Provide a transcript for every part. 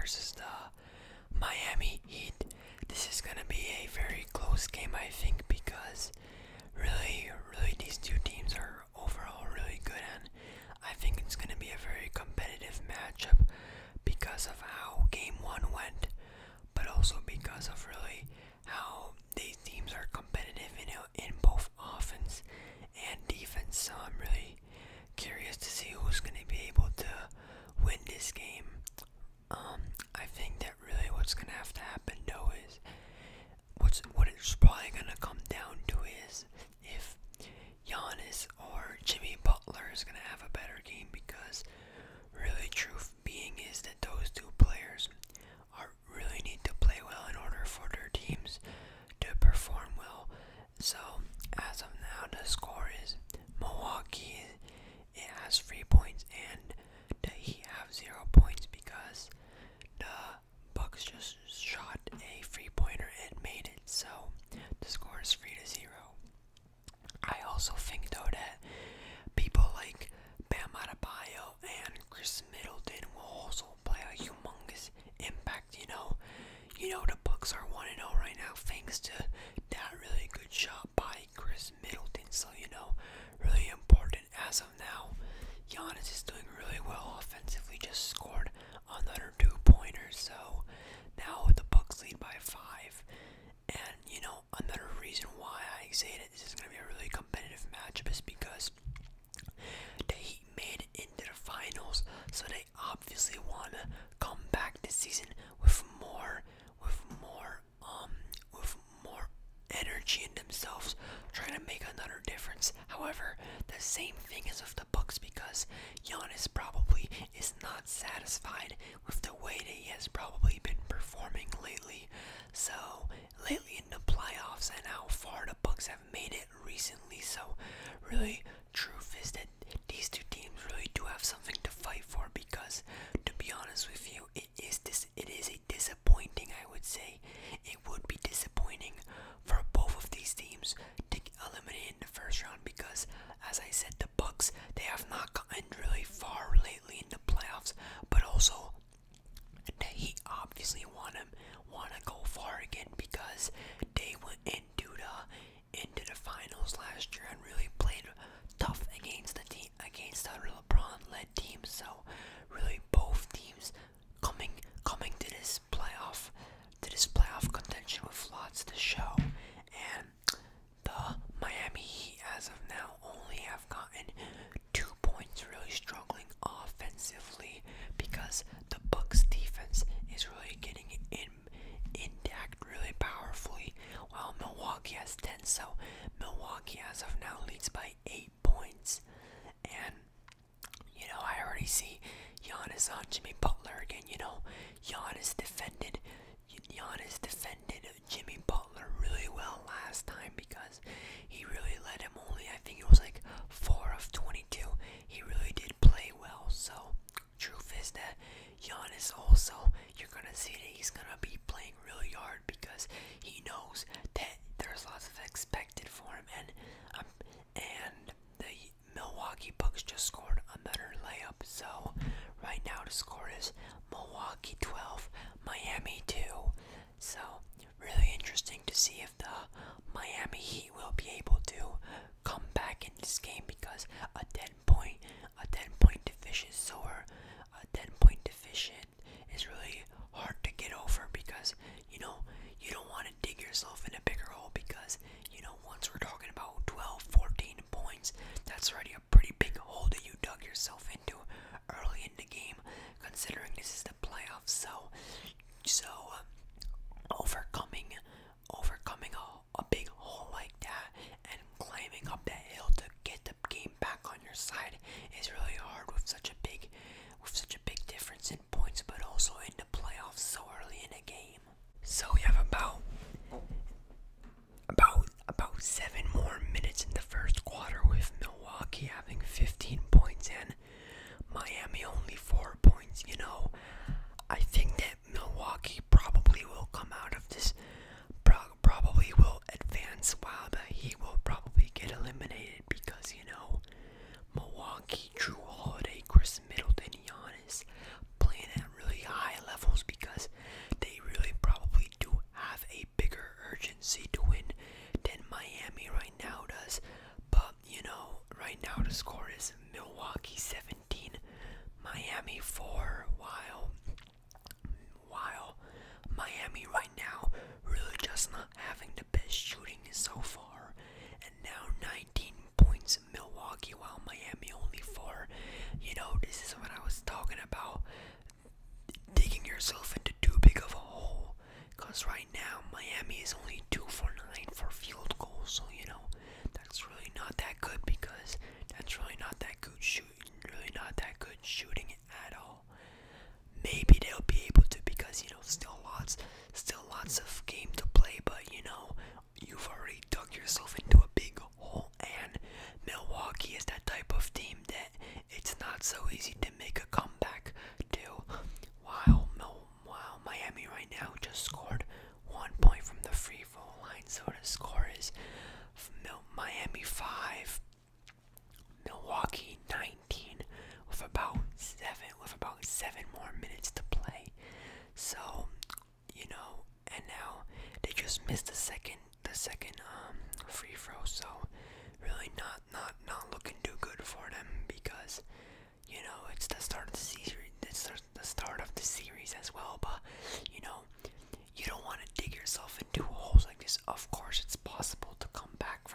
versus the Miami Heat. This is going to be a very close game, I think, because really these two teams are overall really good, and I think it's going to be a very competitive matchup because of how game one went, but also because of really how these teams are competitive in both offense and defense. So I'm really curious to see who's going to be able to win this game. I think that really what's going to have to happen though is what it's probably going to come down to is if Giannis or Jimmy Butler is going to have a better game, because really truth being is that those two players really need to play well in order for their teams to perform well. So as of now, the score is Milwaukee, it has 3 points, and the Heat have 0 points because the Bucks just shot a 3-pointer and made it. So the score is 3-0. I also think though that people like Bam Adebayo and Chris Middleton will also play a humongous impact. The Bucks are 1-0 right now thanks to that really good shot by Chris Middleton. So really important as of now. Giannis is doing really well offensively, just scored another 2-pointers. So now the Bucks lead by 5. And another reason why I say that this is going to be a really competitive matchup is because the Heat made it into the finals, so they obviously want to come back this season with more energy in themselves, trying to make another difference. However, the same thing is with the Bucks, because Giannis probably is not satisfied with the way that he has probably been performing lately. So lately in the playoffs and how far the Bucks have made it recently. So really, truth is that these two teams really do have something to fight for, because to be honest with you, it is a disappointing, I would say. It would be disappointing for both of these teams to get eliminated in the first round, because as I said, the Bucks, they have not gotten really far lately in the playoffs, but also the Heat obviously want to go far again, because they went into the finals last year and really played tough against the LeBron-led team. So really both teams coming to this playoff contention with lots to show. And the Miami Heat as of now only have gotten 2 points, really struggling offensively because the Bucks defense is really getting intact really powerfully, while Milwaukee has 10. So Milwaukee as of now leads by 8 points. And I already see Giannis on Jimmy Butler again. Giannis defended Jimmy Butler really well last time, because he really led him only, I think it was like 4 of 22. He really did play well. So truth is that Giannis also, you're gonna see that he's gonna be playing really hard, because he knows that there's lots of expected for him. And the Milwaukee Bucks just scored another layup. So right now the score is Milwaukee 12, Miami 2. So really interesting to see if the Miami Heat will be able to come back in this game, because a 10-point deficit is really hard to get over, because you don't want to dig yourself in a bigger hole, because once we're talking about 12, 14 points, that's already a pretty big hole that you dug yourself into early in the game, considering this is the playoffs. So overcoming a big hole like that and climbing up that hill to get the game back on your side is really hard with such a big difference in points, but also in the playoffs so early in a game. So we have about 7 more minutes in the first quarter, with Milwaukee having 15 points and Miami only 4 points. I think that Milwaukee probably will come out of this, probably will advance, while the Heat will probably get eliminated, because Milwaukee, Drew Holiday, Chris Middleton, Giannis playing at really high levels, because right now the score is Milwaukee 17, Miami 4, while Miami right now really just not having the best shooting so far. And now 19 points Milwaukee while Miami only 4. You know, this is what I was talking about. Digging yourself into too big of a hole. Because right now Miami is only 2 for 9 for field goals. So, you know, that's really not that good because that's really not that good shooting at all. Maybe they'll be able to because, you know, still lots of game to play, but you know, you've already dug yourself into a big hole, and Milwaukee is that type of team that it's not so easy to make a comeback to. While Miami right now just scored 1 point from the free throw line, so the score is Miami 5, Milwaukee 19, with about 7 more minutes to play. So, you know, and now they just missed the second free throw, so really not looking too good for them because, you know, it's the start of the series. It's the start of the series as well, but you know, you don't want to dig yourself into holes like this. Of course, it's possible to come back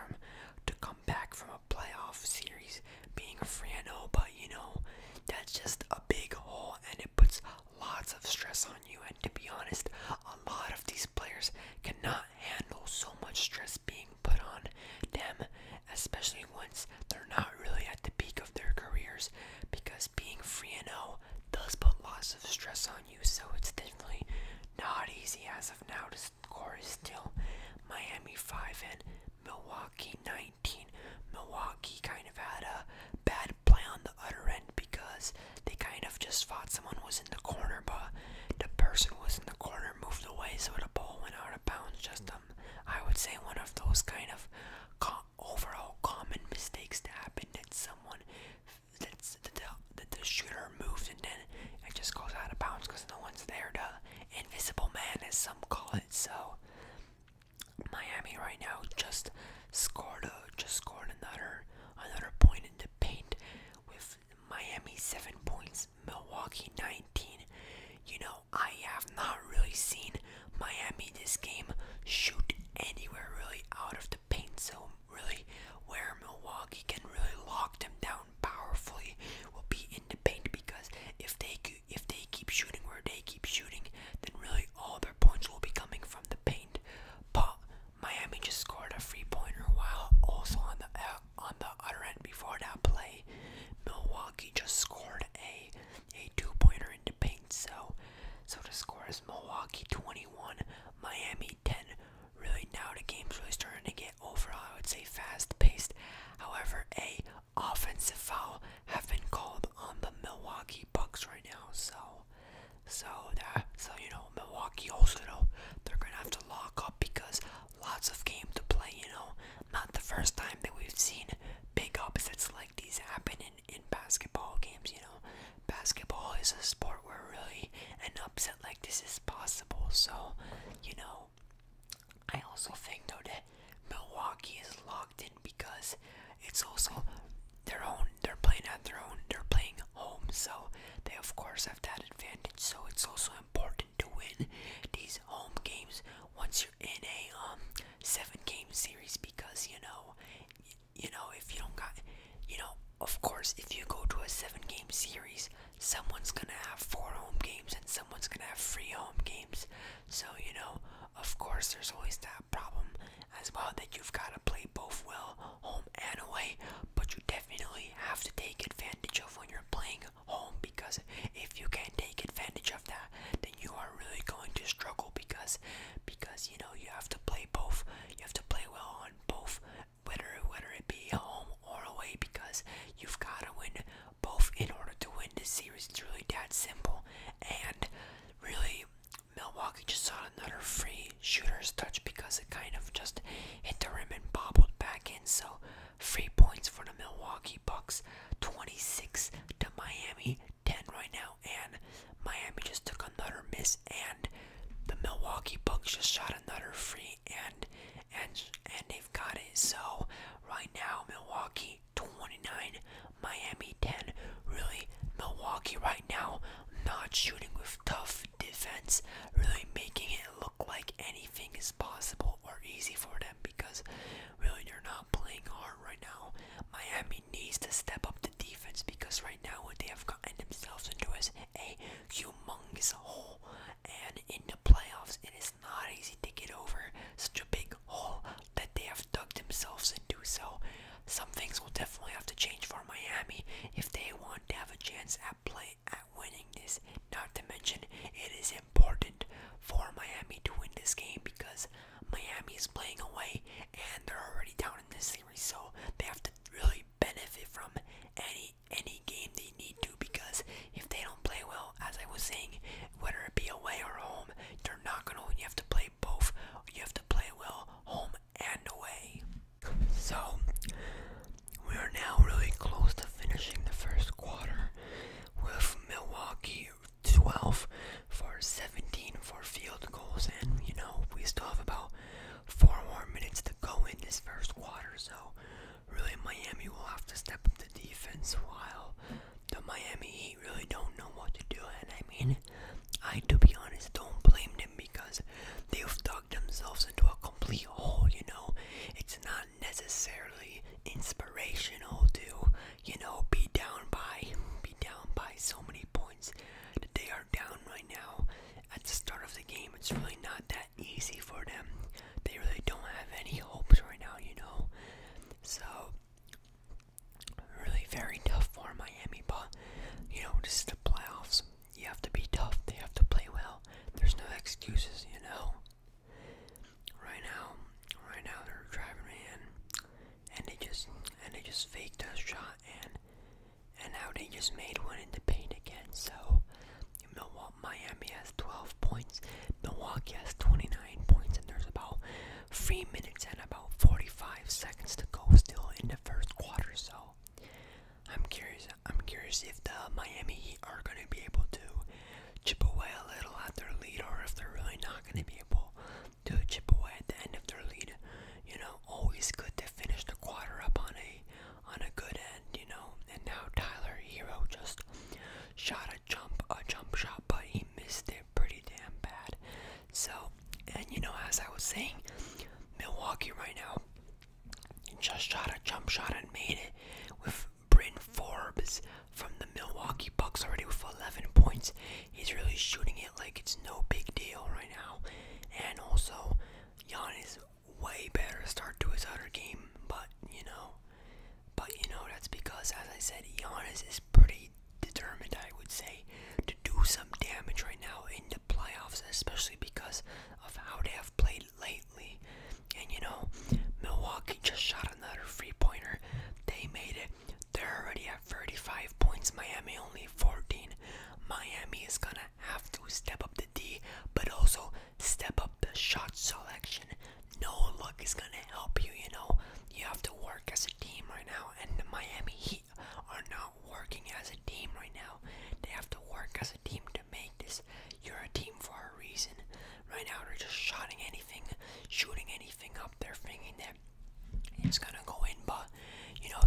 from a playoff series being 3-0, but you know, that's just a big hole and it puts lots of stress on you. And to be honest, a lot of these players cannot handle so much stress being put on them, especially once they're not really at the peak of their careers, because being 3-0 does put lots of stress on you. So it's definitely not easy. As of now, the score is still Miami 5 and Milwaukee 19. Milwaukee kind of had a bad play on the other end because they kind of just thought someone was in the corner, but the person who was in the corner moved away, so the ball went out of bounds. Just I would say one of those kind of overall common mistakes that happen, that someone that the shooter moves and then it just goes out of bounds because no one's there. The invisible man, as some call it. So Miami right now just scored another point in the paint with Miami 7 points, Milwaukee 19. You know, I have not really seen Miami this game shoot anywhere really out of the paint, so really where Milwaukee can really lock them down powerfully will be in the paint, because if they keep shooting where they keep shooting, then really all their points will be coming from the paint. But Miami just scored a 3-pointer, while also on the other end before that play, Milwaukee just scored a 2-pointer in the paint. So the score is Milwaukee 21, Miami 10. Really now the game's really starting to get overall, I would say, fast-paced. However, a offensive foul have been called on the Milwaukee Bucks right now. So you know, Milwaukee also, though, they're gonna have to lock up because lots of game to play. You know, not the first time that we've seen big upsets like these happen in basketball games. You know, basketball is a sport where really an upset like this is possible. So, you know, I also think though that Milwaukee is locked in because it's also their own. They're playing at their own. They're playing home, so they of course have that advantage. So it's also important to win these home games once you're in a 7-game series, because you know if you don't got, you know, of course if you go to a 7-game series, someone's gonna have 4 home games and someone's gonna have 3 home games. So you know, of course there's always that problem as well, that you've got to play both well, home and away, but you definitely have to take advantage of when you're playing home, because if you can't take advantage of that, then you are really going to struggle, because you know, you have to play both. You have to play well on both, whether it be home or away, because you've got to win both in order to win this series. It's really that simple. And really, Milwaukee just saw another free shooter's touch because it kind of just hit the rim and bobbled back in. So 3 points for the Milwaukee Bucks, 26 to Miami 10 right now, and Miami just took another miss, and the Milwaukee Bucks just shot another free, and they've got it. So right now Milwaukee 29, Miami 10. Really, Milwaukee right now not shooting with tough defense, really making it look like anything is possible or easy for them because really they're not playing hard right now. Miami needs to step up the defense because right now what they have gotten themselves into is a humongous hole, and in the playoffs it is not easy to get over such a big hole that they have dug themselves into. So some things will definitely have to change for Miami if they want to have a chance at winning this. Not to mention, it is important for Miami to win this game because Miami is playing away and they're already down in this series, so they have to really benefit from any game they need to, because if they don't play well, as I was saying, whether it be away or home, they're not gonna win. You have to play both. You have to play well home and away. So we are now really close to finishing the first quarter with Milwaukee 12 for 17 for field goals, and we still have about 4 more minutes to go in this first quarter, so really Miami will have to step up the defense while the Miami Heat really don't know what to do. And I mean, to be honest, don't blame them because they've dug themselves into a complete hole. It's not necessarily inspirational to be down by so many points that they are down right now at the start of the game. It's really not that easy for them. They really don't have any hopes right now. So really very tough for Miami, but this is the playoffs. You have to be tough. They have to play well. There's no excuses. Right now they're driving me in, and they just faked a shot, and now they just made one in the paint again. So Miami has 12 points, Milwaukee has 29 points, and there's about 3 minutes and about 45 seconds to go still in the first quarter. So I'm curious if the Miami Heat are going to be able to chip away a little at their lead, or if they're really not going to be able to chip away at the end of their lead. Always good to finish the quarter up on a good end. And now Tyler Hero just shot a jump shot, but he missed it pretty damn bad. So, and as I was saying, Milwaukee right now just shot a jump shot and made it with Bryn Forbes from the Milwaukee Bucks already with 11 points. He's really shooting it like it's no big deal right now. And also, Giannis way better start to his other game, but that's because, as I said, Giannis is pretty determined, I would say, to do some damage right now in the playoffs, especially because of how they have played lately. And Milwaukee just shot another 3-pointer. They made it. They're already at 35 points. Miami only 14. Miami is gonna have to step up the D, but also step up the shot selection. No luck is gonna help you. You have to work as a team right now, and the Miami Heat are not working as a team right now. They have to work as a team to make this. You're a team for a reason. Right now they're just shooting anything up. They're thinking that it's gonna go in, but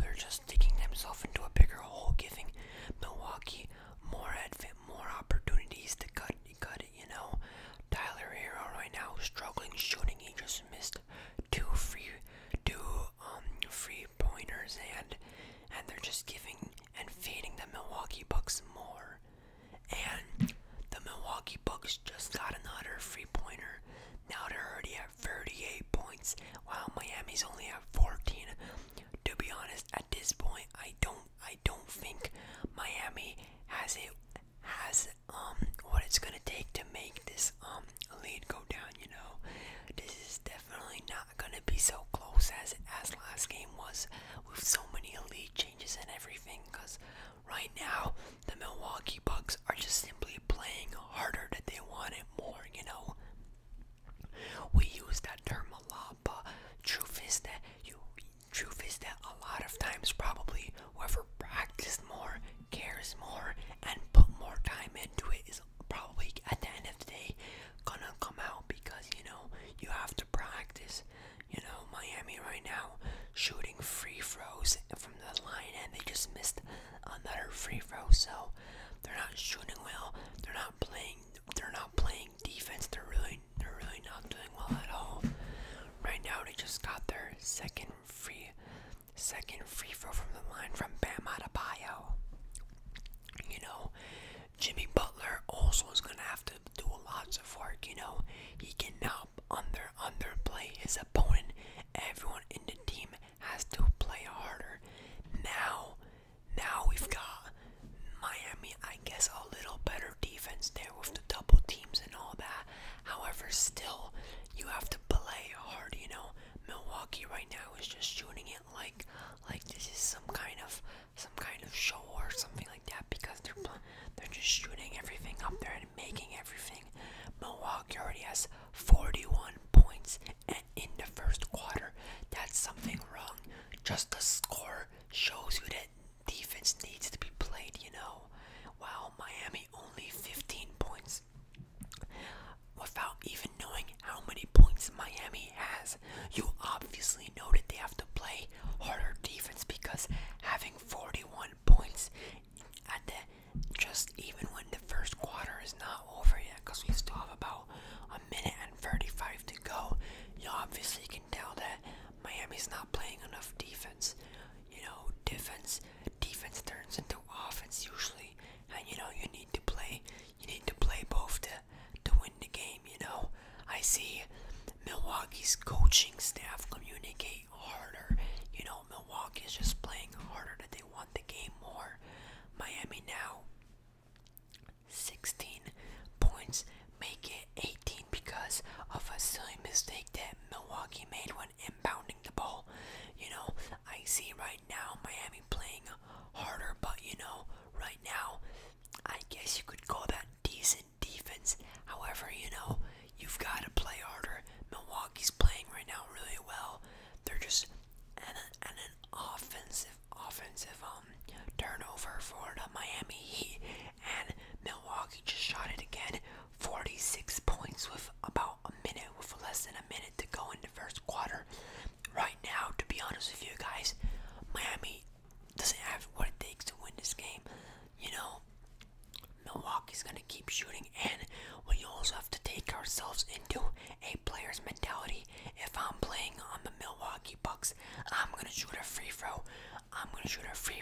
they're just digging themselves into a bigger hole, giving Milwaukee more opportunities to cut it. Tyler Hero right now struggling shooting. He just missed two free pointers, and they're just giving and feeding the Milwaukee Bucks more. And the Milwaukee Bucks just got another 3-pointer. Now they're already at 38 points, while Miami's only at 14. To be honest, at this point, I don't think Miami has what it's gonna take to make this lead go down. This is definitely not gonna be so close as last game was, with so many elite changes and everything. Because right now the Milwaukee Bucks are just simply playing harder than they wanted more. We use that term a lot, but truth is that a lot of times probably whoever practiced more, cares more, and put more time into it is probably at the end of the day gonna come out, because you have to practice. Miami right now shooting free throws from the line, and they just missed free throws, so they're not shooting well. They're not playing. They're not playing defense. They're really not doing well at all. Right now, they just got their second free throw from the line from Bam Adebayo. You know, Jimmy Butler also is gonna have to do lots of work. You know, he cannot underplay his opponent. Everyone in the team has to play harder. Now we've got Miami, I guess, a little better defense there with the double teams and all that. However, still, you have to play hard. You know, Milwaukee right now is just shooting it like this is some kind of show or something like that, because they're just shooting everything up there and making everything. Milwaukee already has 41 points in the first quarter. That's something wrong. Just the score shows you that defense needs to be played, you know. While Miami only 15 points. Without even knowing how many points Miami has, you obviously know that they have to play harder defense, because having 41 points at just even when the first quarter is not over yet, because we still have about a minute and 35 to go, you obviously can tell that Miami's not playing enough defense. You know, defense turns into offense usually, and you know you need to play both to win the game. You know, I see Milwaukee's coaching staff communicate harder. You know, Milwaukee is just playing harder, that they want the game more. Miami now 16 points, make it 18 because of a silly mistake that Milwaukee made when inbounding the ball. You know, I see right now Miami playing harder, but you know, right now, I guess you could call that decent defense. However, you know, you've got to play harder. Milwaukee's playing right now really well. They're just an offensive turnover for the Miami Heat, and Milwaukee just shot it again. 46 points with less than a minute to go in the first quarter. Right now, to be honest with you guys, Miami doesn't have what it takes to win this game. You know, Milwaukee's gonna keep shooting, and we also have to take ourselves into a player's mentality. If I'm playing on the Milwaukee Bucks, I'm gonna shoot a free throw. I'm gonna shoot a free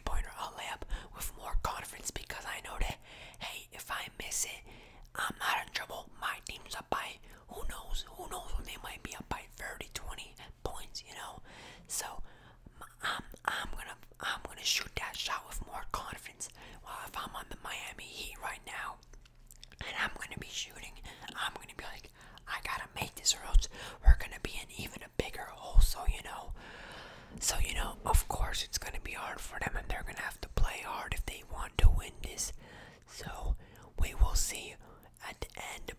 pointer, a layup with more confidence, because I know that, hey, if I miss it, I'm not in trouble. My team's up by who knows? They might be up by 30, 20 points. You know, so I'm gonna shoot that shot with more confidence. Well, if I'm on the Miami Heat right now, and I'm gonna be shooting, I'm gonna be like, I gotta make this, or else we're gonna be in even a bigger hole. So you know, of course it's gonna be hard for them, and they're gonna have to play hard if they want to win this. So we will see at the end.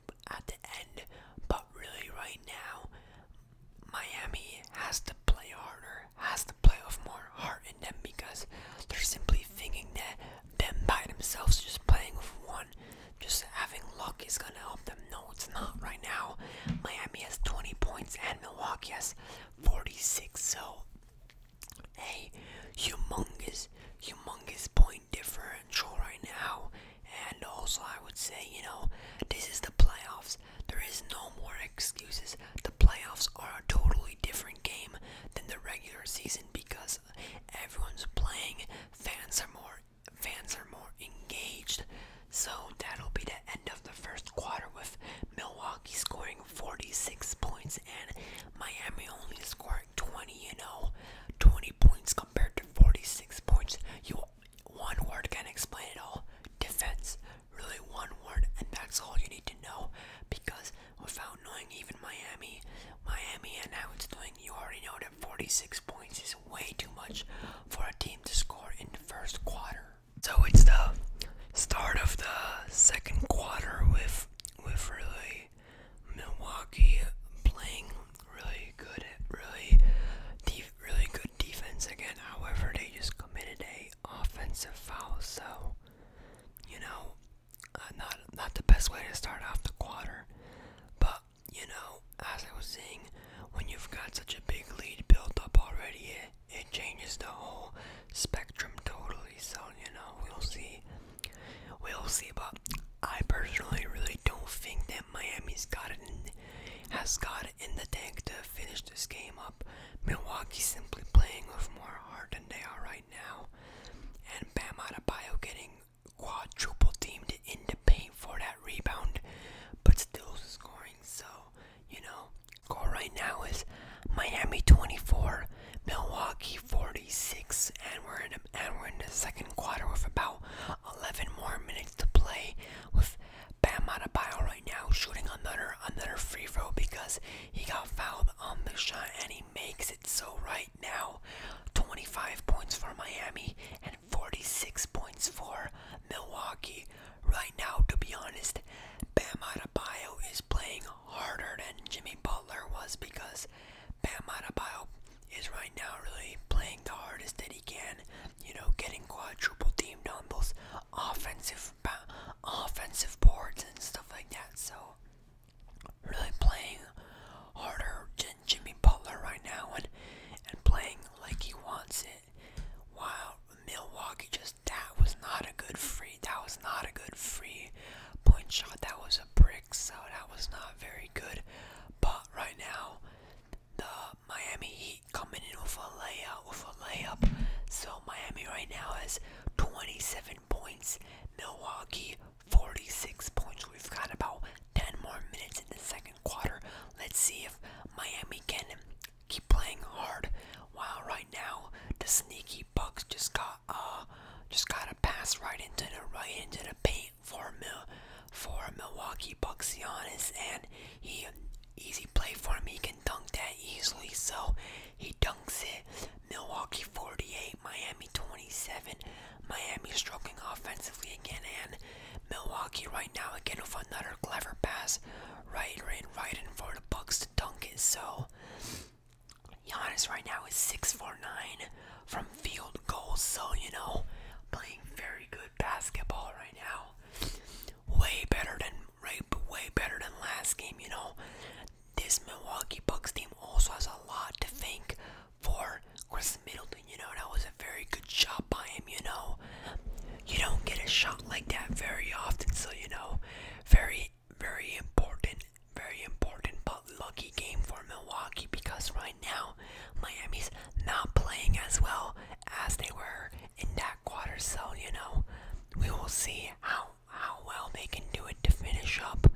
But really, right now, Miami has to play harder, has to play with more heart in them, because they're simply thinking that them by themselves, just playing with one, just having luck is gonna help them. No, it's not right now. Miami has 20 points and Milwaukee has 46, so a humongous point differential right now. And also, I would say, you know, this is the playoffs. There is no more excuses. The playoffs are a totally different game than the regular season, because everyone's playing. Fans are more engaged. So that'll be the end of the first quarter, with Milwaukee scoring 46 points and Miami only scoring 20. You know, 20 points compared to 46 points. One word can explain it all. Defense. Really, one word, and that's all you need to know, because without knowing even Miami and how it's doing, you already know that 46 points is way too much for a team to score in the first quarter. So it's the start of the second quarter with really Milwaukee playing really good defense again. However, they just committed a offensive foul, so you know, not the best way to start off the quarter. But you know, as I was saying, when you've got such a big lead built up already, it changes the whole spectrum totally. So you know, was 27 points. Milwaukee 46 points. We've got about 10 more minutes in the second quarter. Let's see if Miami can keep playing hard. While right now the sneaky Bucks just got a pass right into the paint for Milwaukee Bucks Giannis, and he easy play for him. He can dunk that easily, so he dunks it. Milwaukee 48, Miami 27. Miami struggling offensively again, and Milwaukee right now again with another clever pass right in for the Bucks to dunk it. So Giannis right now is 6 for 9 from field goals, so playing very good basketball right now. Way better than last game. This Milwaukee Bucks team also has a lot to thank for Chris Middleton. That was a very good shot by him. You don't get a shot like that very often, so very important but lucky game for Milwaukee, because right now Miami's not playing as well as they were in that quarter. So we will see how well they can do it to finish up